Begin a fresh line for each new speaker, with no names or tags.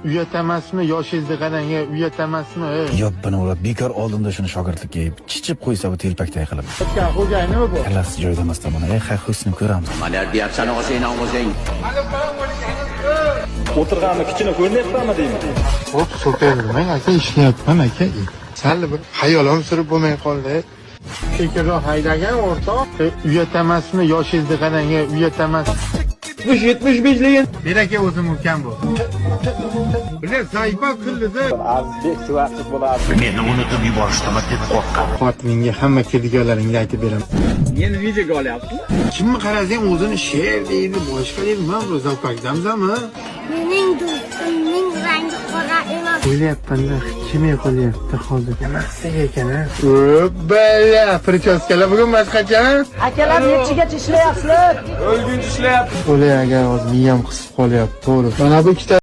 Uyat emasmi? Yoshingizni qarang, uyat emasmi?
Yo'q, buni ular bekor oldinda shuni shogirdlikka chichib qo'ysa bu telpakday qilib.
Xo'jayinimi bu?
Kallasi joyida emasdan buni. Husni ko'ramiz.
O'tirganmi, kichini ko'rinyaptimi deymi?
Hop, so'kayvermang aka, ishlayapman aka. Sal bir xayolim surib bo'lmay qoldi. Sekinroq haydagan o'rtoq. Uyat emasmi? Yoshingizni qarang, uyat emas.
75ligin.
Beraka o'zim ukam bu. Bular zaifo kildida.
Azizbek suvaqsiz bo'ladi.
Meni unutib yuborishdan deb qo'rqaman.
Xotiningga hamma kirdiganlaringni aytib beraman.
Meni videoga olyapsizmi?
Kimni qarasang o'zini sher deydi, boshqa deydi. Men bu zavqdamzami?
Mening do'stimning rangi qora emas.
O'ylayapman-da, kim qo'lyapti hozir? Emaslik ekan-a? Bala, prichoskalar bugun boshqacha.
Akalar nechigacha ishlayapsizlar?
O'lguncha ishlayapti.
O'lay agar hozir miyam qisib qolyapti, to'g'ri. Mana bu ikkita